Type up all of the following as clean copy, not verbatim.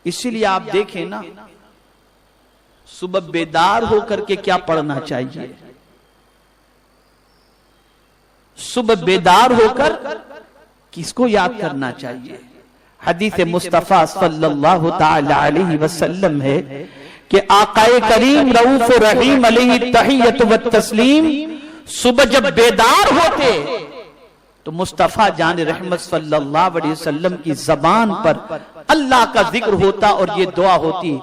اسی لیے آپ دیکھیں نا، صبح بیدار ہو کر کے کیا پڑھنا چاہیے؟ صبح بیدار ہو کر کس کو یاد کرنا چاہیے؟ حدیث مصطفیٰ صلی اللہ تعالی علیہ وسلم ہے کہ آقا کریم رؤوف رحیم علیہ التحیۃ والتسلیم صبح جب بیدار ہوتے تو مصطفیٰ جان رحمت صلی اللہ علیہ وسلم کی زبان پر اللہ کا ذکر ہوتا اور یہ دعا ہوتی،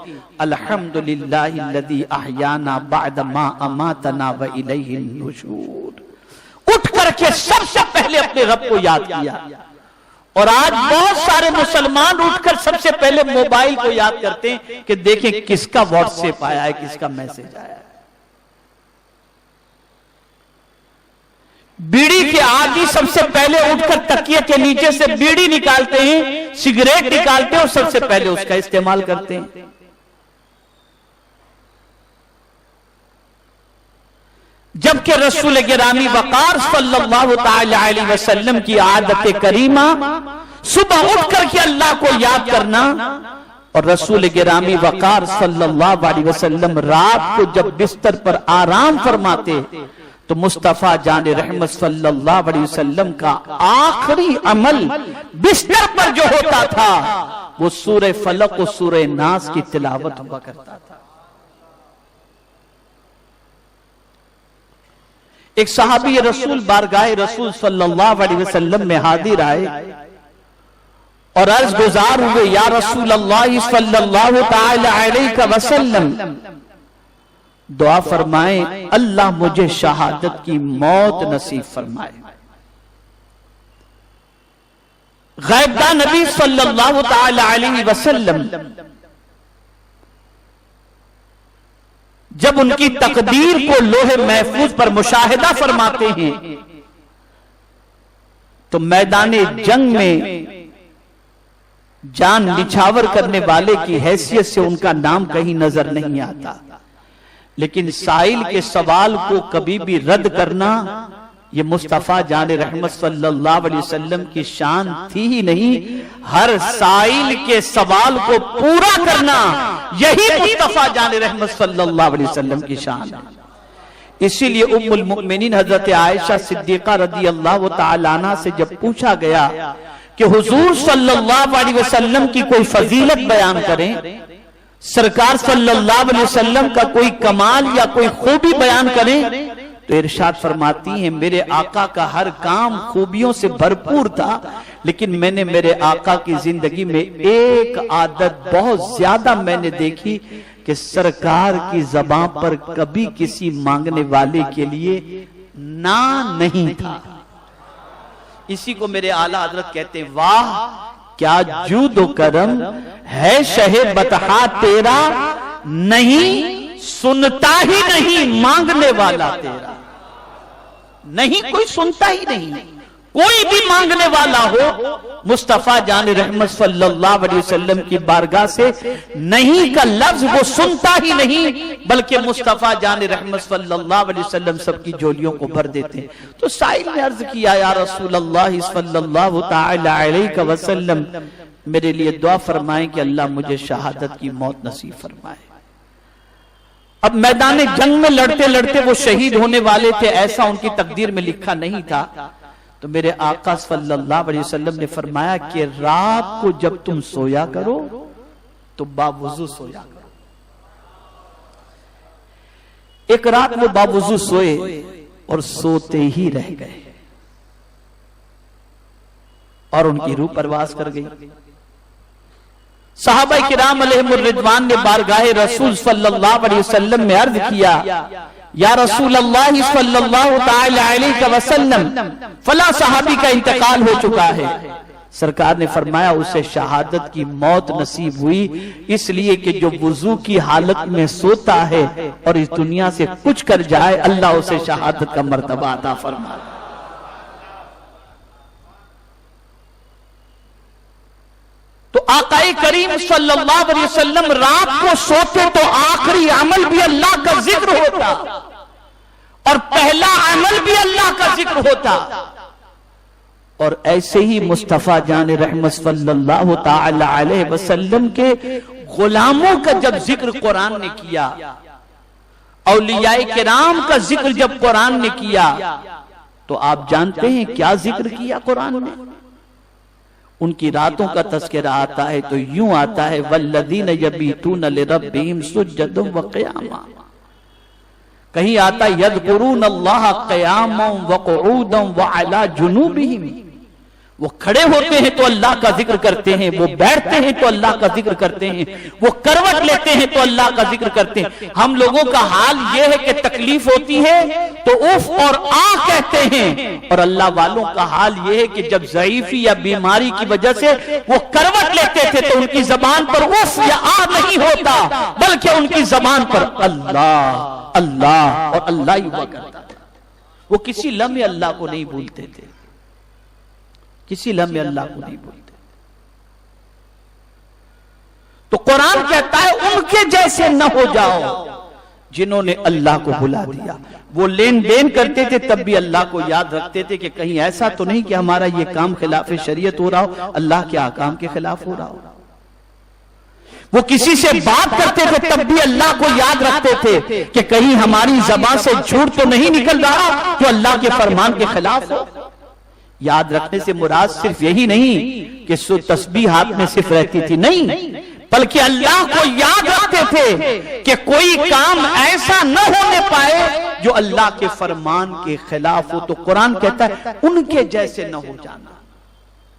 الحمدللہ الذی احیانا بعد ما اماتنا والیہ النشور۔ اٹھ کر کے سب سے پہلے اپنے رب کو یاد کیا۔ اور آج بہت سارے مسلمان اٹھ کر سب سے پہلے موبائل کو یاد کرتے ہیں کہ دیکھیں کس کا واٹس ایپ آیا ہے، کس کا میسج آیا ہے۔ بیڑی کے عادی سب سے پہلے اٹھ کر تکیے کے نیچے سے بیڑی نکالتے ہیں، سگریٹ نکالتے ہیں اور سب سے پہلے اس کا استعمال کرتے ہیں۔ جبکہ رسول گرامی وقار صلی اللہ تعالی علیہ وسلم کی عادت کریمہ صبح اٹھ کر کے اللہ کو یاد کرنا، اور رسول گرامی وقار صلی اللہ علیہ وسلم رات کو جب بستر پر آرام فرماتے تو مصطفیٰ جان رحمت صلی اللہ علیہ وسلم کا آخری عمل بستر پر جو ہوتا تھا وہ سورہ فلق و سورہ ناس کی تلاوت ہوا کرتا تھا۔ ایک صحابی رسول بارگاہ رسول صلی اللہ علیہ وسلم میں حاضر آئے اور عرض گزار ہوئے، یا رسول اللہ صلی اللہ تعالی علیہ وسلم دعا فرمائیں اللہ مجھے شہادت کی موت نصیب فرمائے۔ غیب داں نبی صلی اللہ تعالی علیہ وسلم جب ان کی تقدیر کو لوح محفوظ پر مشاہدہ فرماتے ہیں تو میدان جنگ میں جان نچھاور کرنے والے کی حیثیت سے ان کا نام کہیں نظر نہیں آتا، لیکن سائل کے سوال کو کبھی بھی رد کرنا یہ مصطفیٰ جان رحمت صلی اللہ علیہ وسلم کی شان تھی ہی نہیں، ہر سائل کے سوال کو پورا کرنا یہی مصطفیٰ جان رحمت صلی اللہ علیہ وسلم کی شان ہے۔ اسی لیے ام المؤمنین حضرت عائشہ صدیقہ رضی اللہ تعالیٰ عنہ سے جب پوچھا گیا کہ حضور صلی اللہ علیہ وسلم کی کوئی فضیلت بیان کریں، سرکار صلی اللہ علیہ وسلم کا کوئی کمال یا کوئی خوبی بیان کریں، تو ارشاد فرماتی ہیں میرے آقا کا ہر کام خوبیوں سے بھرپور تھا، لیکن میں نے میرے آقا کی زندگی میں ایک عادت بہت زیادہ میں نے دیکھی کہ سرکار کی زبان پر کبھی کسی مانگنے والے کے لیے نہ نہیں تھا۔ اسی کو میرے اعلیٰ حضرت کہتے ہیں، واہ کیا جود و کرم ہے شہ بطحا تیرا، نہیں سنتا ہی نہیں مانگنے والا تیرا۔ نہیں کوئی سنتا ہی نہیں، کوئی بھی مانگنے والا ہو مصطفیٰ جان رحمت صلی اللہ علیہ وسلم کی بارگاہ سے نہیں کا لفظ وہ سنتا ہی نہیں، بلکہ مصطفیٰ جان رحمت صلی اللہ علیہ وسلم سب کی جولیوں کو بھر دیتے ہیں۔ تو سائل نے عرض کیا، یا رسول اللہ صلی اللہ تعالی علیہ وسلم میرے لیے دعا فرمائیں کہ اللہ مجھے شہادت کی موت نصیب فرمائے۔ اب میدان جنگ میں لڑتے لڑتے وہ شہید ہونے والے تھے، ایسا ان کی تقدیر میں لکھا نہیں تھا، تو میرے آقا صلی اللہ علیہ وسلم نے فرمایا کہ رات کو جب تم سویا کرو تو باوضو سویا کرو۔ ایک رات وہ باوضو سوئے اور سوتے ہی رہ گئے اور ان کی روح پرواز کر گئی۔ صحابہ کرام علیہم الرضوان نے بارگاہ رسول صلی اللہ علیہ وسلم میں عرض کیا، یا رسول اللہ صلی اللہ تعالی علیہ وسلم فلاں صحابی کا انتقال ہو چکا ہے۔ سرکار نے فرمایا اسے شہادت کی موت نصیب ہوئی، اس لیے کہ جو وضو کی حالت میں سوتا ہے اور اس دنیا سے کچھ کر جائے اللہ اسے شہادت کا مرتبہ عطا فرمائے۔ تو آقا کریم صلی اللہ علیہ وسلم رات کو سوتے تو آخری عمل بھی اللہ کا ذکر ہوتا اور پہلا عمل بھی اللہ کا ذکر ہوتا، اور ایسے ہی مصطفیٰ جان رحمت صلی اللہ تعالی علیہ وسلم کے غلاموں کا جب ذکر قرآن نے کیا، اولیاء کرام کا ذکر جب قرآن نے کیا، تو آپ جانتے ہیں کیا ذکر کیا قرآن نے؟ ان کی راتوں کا تذکرہ آتا ہے تو یوں آتا ہے والذین یبیتون لربہم سجدا وقیاما، کہیں آتا ہے یذکرون اللہ قیاما وقعودا وعلی جنوبہم، وہ کھڑے ہوتے ہیں تو اللہ کا ذکر کرتے ہیں، وہ بیٹھتے ہیں تو اللہ کا ذکر کرتے ہیں، وہ کروٹ لیتے ہیں تو اللہ کا ذکر کرتے ہیں۔ ہم لوگوں کا حال یہ ہے کہ تکلیف ہوتی ہے تو اف اور آ کہتے ہیں، اور اللہ والوں کا حال یہ ہے کہ جب ضعیفی یا بیماری کی وجہ سے وہ کروٹ لیتے تھے تو ان کی زبان پر اف یا آ نہیں ہوتا، بلکہ ان کی زبان پر اللہ اللہ اور اللہ ہی ہوا کرتا تھا۔ وہ کسی لمحے اللہ کو نہیں بھولتے تھے، کسی لمحے اللہ کو نہیں بولتے۔ تو قرآن کہتا ہے ان کے جیسے نہ ہو جاؤ جنہوں نے اللہ کو بھلا دیا۔ وہ لین دین کرتے تھے تب بھی اللہ کو یاد رکھتے تھے کہ کہیں ایسا تو نہیں کہ ہمارا یہ کام خلاف شریعت ہو رہا ہو، اللہ کے احکام کے خلاف ہو رہا ہو۔ وہ کسی سے بات کرتے تھے تب بھی اللہ کو یاد رکھتے تھے کہ کہیں ہماری زبان سے جھوٹ تو نہیں نکل رہا جو اللہ کے فرمان کے خلاف ہو۔ یاد رکھنے سے مراد صرف یہی نہیں کہ تسبیح ہاتھ میں صرف رہتی تھی، نہیں، بلکہ اللہ کو یاد رکھتے تھے کہ کوئی کام ایسا نہ ہونے پائے جو اللہ کے فرمان کے خلاف ہو۔ تو قرآن کہتا ہے ان کے جیسے نہ ہو جانا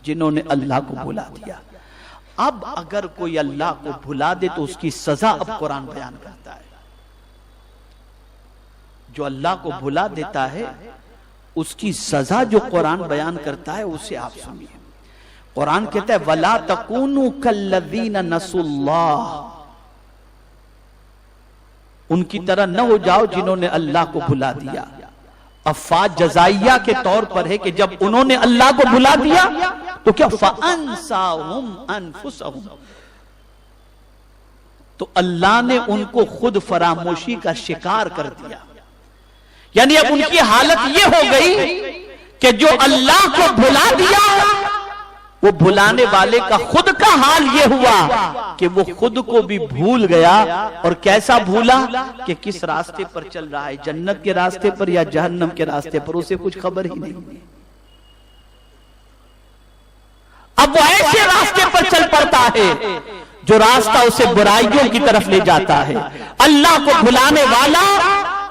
جنہوں نے اللہ کو بھلا دیا۔ اب اگر کوئی اللہ کو بھلا دے تو اس کی سزا اب قرآن بیان کرتا ہے۔ جو اللہ کو بھلا دیتا ہے اس کی سزا جو قرآن بیان کرتا ہے اسے آپ سنیے۔ قرآن کہتا ہے وَلَا تَكُونُوا كَالَّذِينَ نَسُوا اللَّهَ، ان کی طرح نہ ہو جاؤ جنہوں نے اللہ کو بھلا دیا۔ افات جزائیہ کے طور پر ہے کہ جب انہوں نے اللہ کو بھلا دیا تو کیا فَأَنْسَاهُمْ أَنفُسَهُمْ، تو اللہ نے ان کو خود فراموشی کا شکار کر دیا۔ یعنی اب ان کی حالت یہ ہو گئی کہ جو اللہ کو بھلا دیا وہ بھلانے والے کا خود کا حال یہ ہوا کہ وہ خود کو بھی بھول گیا، اور کیسا بھولا کہ کس راستے پر چل رہا ہے، جنت کے راستے پر یا جہنم کے راستے پر، اسے کچھ خبر ہی نہیں۔ اب وہ ایسے راستے پر چل پڑتا ہے جو راستہ اسے برائیوں کی طرف لے جاتا ہے۔ اللہ کو بھلانے والا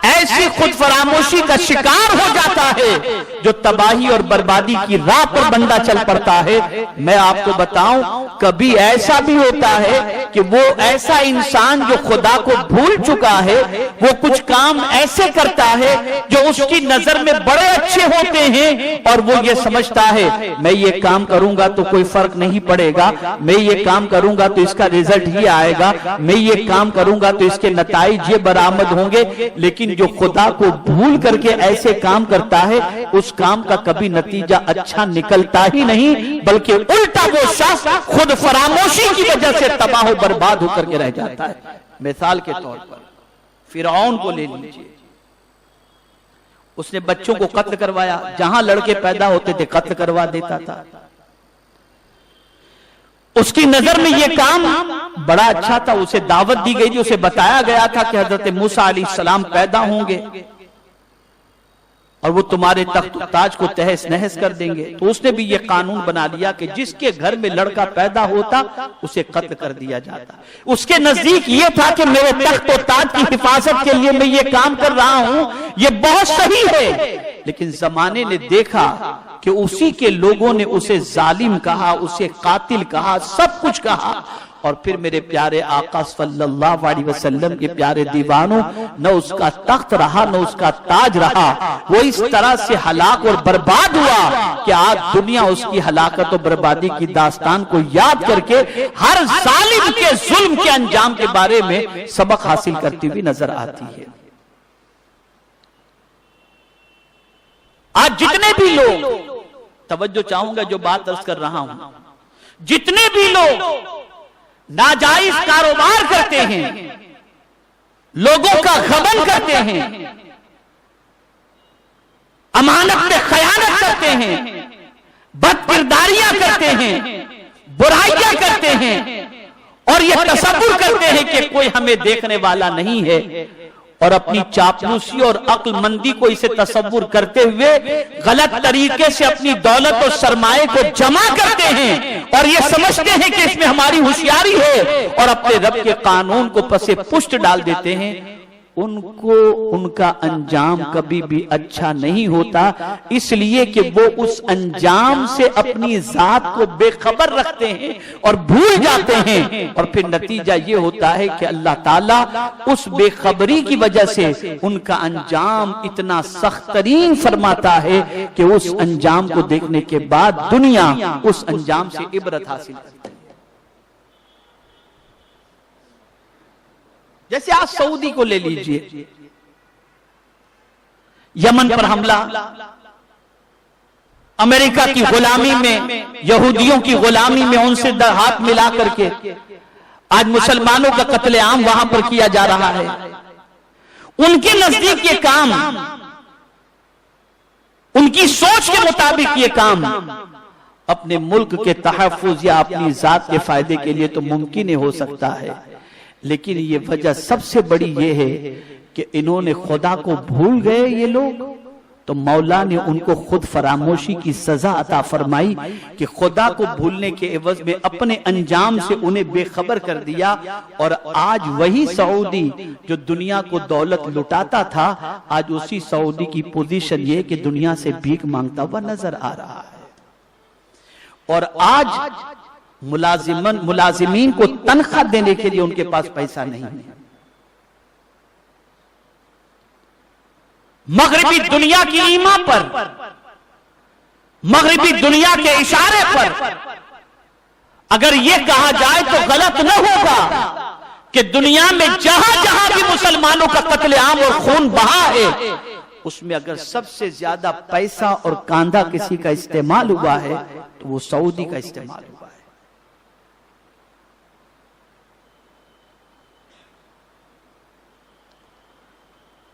ایسی خود فراموشی کا شکار ہو جاتا ہے جو تباہی اور بربادی کی راہ پر بندہ چل پڑتا ہے۔ میں آپ کو بتاؤں کبھی ایسا بھی ہوتا ہے کہ وہ ایسا انسان جو خدا کو بھول چکا ہے وہ کچھ کام ایسے کرتا ہے جو اس کی نظر میں بڑے اچھے ہوتے ہیں، اور وہ یہ سمجھتا ہے میں یہ کام کروں گا تو کوئی فرق نہیں پڑے گا، میں یہ کام کروں گا تو اس کا رزلٹ ہی آئے گا، میں یہ کام کروں گا تو اس کے نتائج یہ برآمد ہوں گے۔ لیکن جو خدا کو بھول کر کے ایسے کام کرتا ہے اس کام کا کبھی نتیجہ اچھا نکلتا ہی نہیں، بلکہ الٹا وہ شخص خود فراموشی کی وجہ سے تباہ و برباد ہو کر کے رہ جاتا ہے۔ مثال کے طور پر فرعون کو لے لیجئے، اس نے بچوں کو قتل کروایا، جہاں لڑکے پیدا ہوتے تھے قتل کروا دیتا تھا۔ اس کی نظر میں یہ کام بڑا اچھا تھا، اسے دعوت دی گئی تھی، اسے بتایا گیا تھا کہ حضرت موسیٰ علیہ السلام پیدا ہوں گے اور وہ تمہارے تخت و تاج کو تہس نہس کر دیں گے۔ تو اس نے بھی یہ قانون بنا لیا کہ جس کے گھر میں لڑکا پیدا ہوتا اسے قتل کر دیا جاتا۔ اس کے نزدیک یہ تھا کہ میرے تخت و تاج کی حفاظت کے لیے میں یہ کام کر رہا ہوں، یہ بہت صحیح ہے۔ لیکن زمانے نے دیکھا کہ اسی کے لوگوں نے اسے ظالم کہا، اسے قاتل کہا، سب کچھ کہا، اور پھر میرے پیارے آقا صلی اللہ علیہ وسلم کے پیارے دیوانوں، نہ اس کا تخت رہا نہ اس کا تاج رہا، وہ اس طرح سے ہلاک اور برباد ہوا کہ آج دنیا اس کی ہلاکت اور بربادی کی داستان کو یاد کر کے ہر ظالم کے ظلم کے انجام کے بارے میں سبق حاصل کرتی ہوئی نظر آتی ہے۔ آج جتنے بھی لوگ، توجہ چاہوں گا جو بات عرض کر رہا ہوں، جتنے بھی لوگ ناجائز کاروبار کرتے ہیں، لوگوں کا غبن کرتے ہیں، امانت پہ خیانت کرتے ہیں، بد کرداریاں کرتے ہیں، برائیاں کرتے ہیں، اور یہ تصور کرتے ہیں کہ کوئی ہمیں دیکھنے والا نہیں ہے، اور اپنی چاپلوسی اور عقل مندی کو اسے تصور کرتے ہوئے غلط طریقے سے اپنی دولت اور سرمایہ کو جمع کرتے ہیں، اور یہ سمجھتے ہیں کہ اس میں ہماری ہوشیاری ہے، اور اپنے رب کے قانون کو پس پشت ڈال دیتے ہیں۔ ان کو ان کا انجام کبھی بھی اچھا نہیں ہوتا، اس لیے کہ وہ اس انجام سے اپنی ذات کو بے خبر رکھتے ہیں اور بھول جاتے ہیں، اور پھر نتیجہ یہ ہوتا ہے کہ اللہ تعالیٰ اس بے خبری کی وجہ سے ان کا انجام اتنا سخت ترین فرماتا ہے کہ اس انجام کو دیکھنے کے بعد دنیا اس انجام سے عبرت حاصل کرتی ہے۔ جیسے آج سعودی کو لے لیجئے، یمن پر حملہ، امریکہ کی غلامی میں، یہودیوں کی غلامی میں ان سے ہاتھ ملا کر کے آج مسلمانوں کا قتل عام وہاں پر کیا جا رہا ہے۔ ان کے نزدیک یہ کام، ان کی سوچ کے مطابق یہ کام اپنے ملک کے تحفظ یا اپنی ذات کے فائدے کے لیے تو ممکن ہو سکتا ہے، لیکن یہ وجہ سب سے بڑی یہ ہے کہ انہوں نے خدا کو بھول گئے یہ لوگ، تو مولا نے ان کو خود فراموشی کی سزا عطا فرمائی کہ خدا کو بھولنے کے عوض میں اپنے انجام سے انہیں بے خبر کر دیا، اور آج وہی سعودی جو دنیا کو دولت لٹاتا تھا، آج اسی سعودی کی پوزیشن یہ کہ دنیا سے بھیک مانگتا ہوا نظر آ رہا ہے، اور آج ملازمین کو تنخواہ دینے کے لیے ان کے پاس پیسہ نہیں ہے۔ مغربی دنیا کی ایما پر، مغربی دنیا کے اشارے پر اگر یہ کہا جائے تو غلط نہ ہوگا کہ دنیا میں جہاں جہاں بھی مسلمانوں کا قتل عام اور خون بہا ہے، اس میں اگر سب سے زیادہ پیسہ اور کاندھا کسی کا استعمال ہوا ہے تو وہ سعودی کا استعمال ہوا ہے۔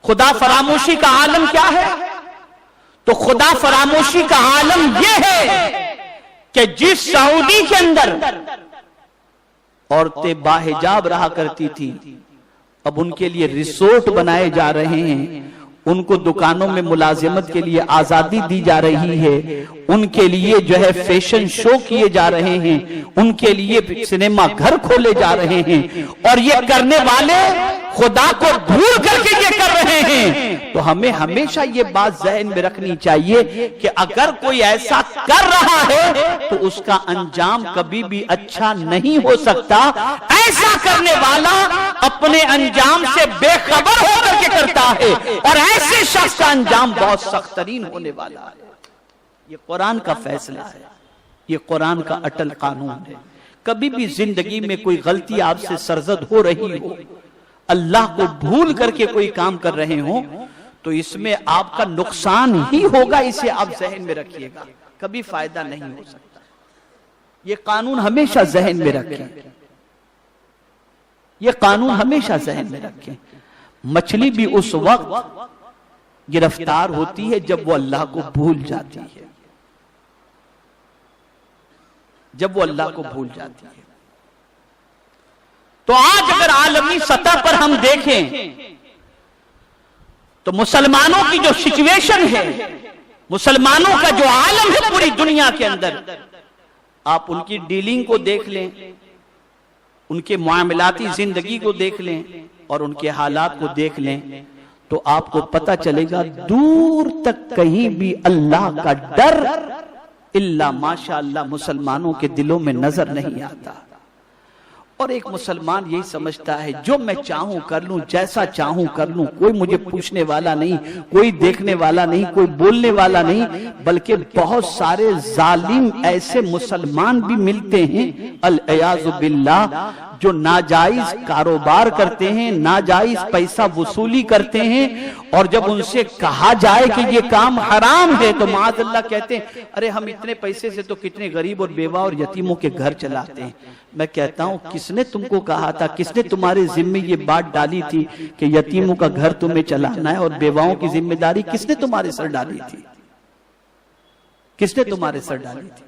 خدا فراموشی کا عالم کیا ہے؟ تو خدا فراموشی کا عالم یہ ہے کہ جس سعودی کے اندر عورتیں باحجاب رہا کرتی تھی، اب ان کے لیے ریسورٹ بنائے جا رہے ہیں، ان کو دکانوں میں ملازمت کے لیے آزادی دی جا رہی ہے، ان کے لیے جو ہے فیشن شو کیے جا رہے ہیں، ان کے لیے سنیما گھر کھولے جا رہے ہیں، اور یہ کرنے والے خدا کو بھول کر کے یہ کر رہے ہیں۔ تو ہمیں ہمیشہ یہ بات ذہن میں رکھنی چاہیے کہ اگر کوئی ایسا کر رہا ہے تو اس کا انجام کبھی بھی اچھا نہیں ہو سکتا۔ ایسا کرنے والا اپنے انجام سے بے خبر ہو کر کے کرتا ہے، اور ایسے شخص کا انجام بہت سخت ترین ہونے والا ہے۔ یہ قرآن کا فیصلہ ہے، یہ قرآن کا اٹل قانون ہے۔ کبھی بھی زندگی میں کوئی غلطی آپ سے سرزد ہو رہی ہو، اللہ کو بھول کر کے کوئی کام کر رہے ہوں، تو اس میں آپ کا نقصان ہی ہوگا، اسے آپ ذہن میں رکھیے گا، کبھی فائدہ نہیں ہو سکتا۔ یہ قانون ہمیشہ ذہن میں رکھیں، یہ قانون ہمیشہ ذہن میں رکھیں۔ مچھلی بھی اس وقت گرفتار ہوتی ہے جب وہ اللہ کو بھول جاتی ہے، جب وہ اللہ کو بھول جاتی ہے۔ تو آج اگر عالمی سطح پر ہم دیکھیں تو مسلمانوں کی جو سچویشن ہے، مسلمانوں کا جو عالم ہے پوری دنیا کے اندر، آپ ان کی ڈیلنگ کو دیکھ لیں، ان کے معاملاتی زندگی کو دیکھ لیں، اور ان کے حالات کو دیکھ لیں، تو آپ کو پتہ چلے گا دور تک کہیں بھی اللہ کا ڈر الا ماشاءاللہ مسلمانوں کے دلوں میں نظر نہیں آتا۔ اور ایک مسلمان یہی سمجھتا ہے جو میں چاہوں کر لوں، جیسا چاہوں کر لوں، کوئی مجھے پوچھنے والا نہیں، کوئی دیکھنے والا نہیں، کوئی بولنے والا نہیں، بلکہ بہت سارے ظالم ایسے مسلمان بھی ملتے ہیں العیاذ باللہ، جو ناجائز کاروبار کرتے ہیں، ناجائز پیسہ وصولی کرتے ہیں، اور جب ان سے کہا جائے کہ یہ کام حرام ہے تو معاذ اللہ کہتے ہیں ارے ہم اتنے پیسے سے تو کتنے غریب اور بیوہ اور یتیموں کے گھر چلاتے ہیں۔ میں کہتا ہوں کس نے تم کو کہا تھا، کس نے تمہارے ذمہ یہ بات ڈالی تھی کہ یتیموں کا گھر تمہیں چلانا ہے اور بیواؤں کی ذمہ داری کس نے تمہارے سر ڈالی تھی؟ کس نے تمہارے سر ڈالی تھی؟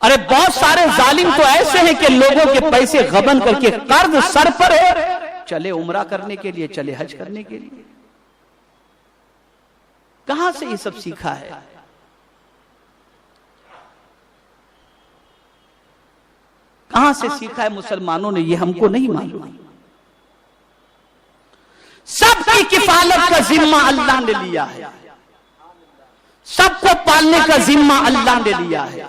ارے بہت سارے ظالم تو ایسے ہیں کہ لوگوں کے پیسے غبن کر کے قرض سر پر ہے، چلے عمرہ کرنے کے لیے، چلے حج کرنے کے لیے۔ کہاں سے یہ سب سیکھا ہے؟ کہاں سے سیکھا ہے مسلمانوں نے؟ یہ ہم کو نہیں معلوم۔ سب کی کفالت کا ذمہ اللہ نے لیا ہے، سب کو پالنے کا ذمہ اللہ نے لیا ہے۔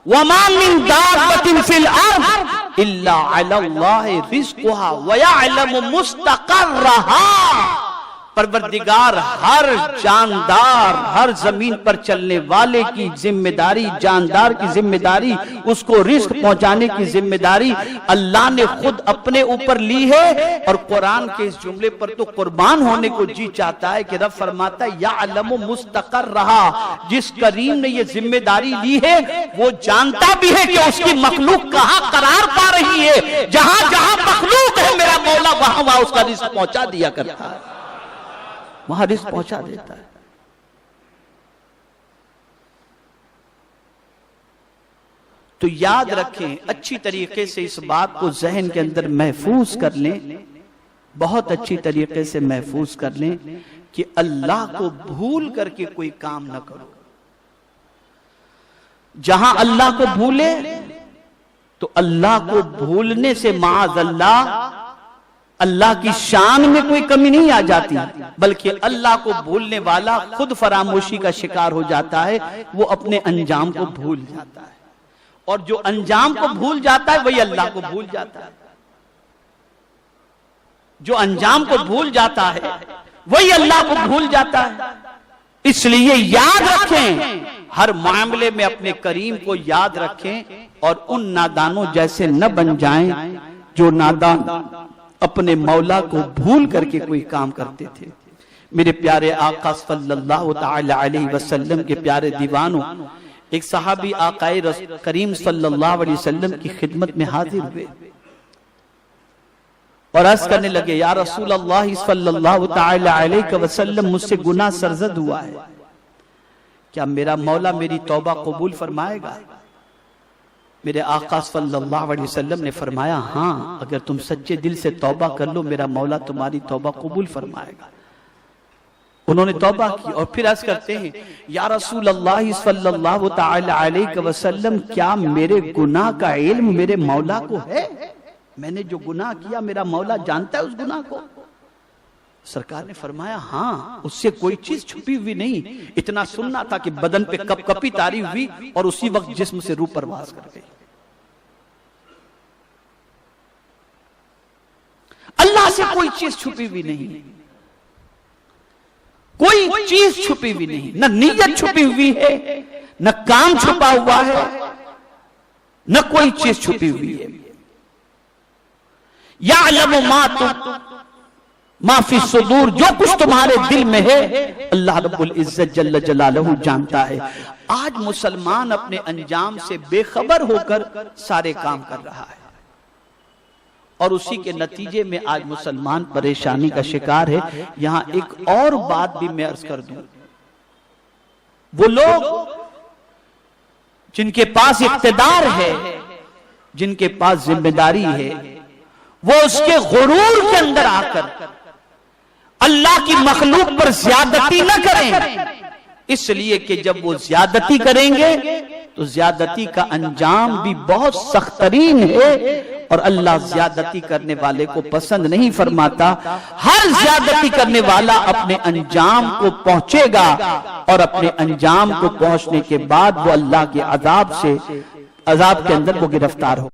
وَمَا مِن دَابَّةٍ فِي الْأَرْضِ إِلَّا عَلَى اللَّهِ رِزْقُهَا وَيَعْلَمُ مُسْتَقَرَّهَا۔ پروردگار ہر جاندار، ہر زمین پر چلنے والے کی ذمہ داری، جاندار کی ذمہ داری، اس کو رزق پہنچانے کی ذمہ داری اللہ نے خود اپنے اوپر لی ہے۔ اور قرآن کے اس جملے پر تو قربان ہونے کو جی چاہتا ہے کہ رب فرماتا ہے یعلم مستقرہا، جس کریم نے یہ ذمہ داری لی ہے وہ جانتا بھی ہے کہ اس کی مخلوق کہاں قرار پا رہی ہے۔ جہاں جہاں مخلوق ہے میرا مولا وہاں وہاں اس کا رزق پہنچا دیا کرتا ہے، وہاں رزق پہنچا دیتا ہے۔ تو یاد رکھیں، اچھی طریقے سے اس بات کو ذہن کے اندر محفوظ کر لیں، بہت اچھی طریقے سے محفوظ کر لیں کہ اللہ کو بھول کر کے کوئی کام نہ کرو۔ جہاں اللہ کو بھولے تو اللہ کو بھولنے سے معاذ اللہ کی شان میں کوئی کمی نہیں آ جاتی، بلکہ اللہ کو بھولنے والا خود فراموشی کا شکار ہو جاتا ہے، وہ اپنے انجام کو بھول جاتا ہے، اور جو انجام کو بھول جاتا ہے وہی اللہ کو بھول جاتا ہے۔ جو انجام کو بھول جاتا ہے وہی اللہ کو بھول جاتا ہے۔ اس لیے یاد رکھیں، ہر معاملے میں اپنے کریم کو یاد رکھیں، اور ان نادانوں جیسے نہ بن جائیں جو نادان اپنے مولا کو بھول کر کے کوئی کام کرتے تھے۔ میرے پیارے آقا صلی اللہ تعالی علیہ وسلم کے پیارے دیوانوں، ایک صحابی آقا کریم صلی اللہ علیہ وسلم کی خدمت میں حاضر ہوئے اور عرض کرنے لگے، یا رسول اللہ صلی اللہ تعالی علیہ وسلم، مجھ سے گناہ سرزد ہوا ہے، کیا میرا مولا میری توبہ قبول فرمائے گا؟ میرے آقا صلی اللہ علیہ وسلم نے فرمایا، ہاں، اگر تم سچے دل سے توبہ کر لو میرا مولا تمہاری توبہ قبول فرمائے گا۔ انہوں نے توبہ کی اور پھر عرض کرتے ہیں، یا رسول اللہ صلی اللہ تعالی علیہ وسلم، کیا میرے گناہ کا علم میرے مولا کو ہے؟ میں نے جو گناہ کیا میرا مولا جانتا ہے اس گناہ کو؟ سرکار نے فرمایا، ہاں، اس سے کوئی چیز چھپی ہوئی نہیں، اتنا سننا تھا کہ بدن پہ کپ کپی تاری ہوئی اور اسی وقت جسم سے روح پرواز کر گئی۔ اللہ سے کوئی چیز چھپی ہوئی نہیں، کوئی چیز چھپی ہوئی نہیں، نہ نیت چھپی ہوئی ہے، نہ کام چھپا ہوا ہے، نہ کوئی چیز چھپی ہوئی ہے۔ یعلم ما فی الصدور، جو کچھ تمہارے دل میں ہے اللہ رب العزت جل جلالہ جانتا ہے۔ آج مسلمان اپنے انجام سے بے خبر ہو کر سارے کام کر رہا ہے، اور اسی کے نتیجے میں آج مسلمان پریشانی کا شکار ہے۔ یہاں ایک اور بات بھی میں عرض کر دوں، وہ لوگ جن کے پاس اقتدار ہے، جن کے پاس ذمہ داری ہے، وہ اس کے غرور کے اندر آ کر اللہ کی مخلوق پر زیادتی نہ کریں، اس لیے کہ جب وہ زیادتی کریں گے تو زیادتی کا انجام بھی بہت سخت ترین ہے، اور اللہ زیادتی کرنے والے کو پسند نہیں فرماتا۔ ہر زیادتی کرنے والا اپنے انجام کو پہنچے گا، اور اپنے انجام کو پہنچنے کے بعد وہ اللہ کے عذاب کے اندر وہ گرفتار ہو۔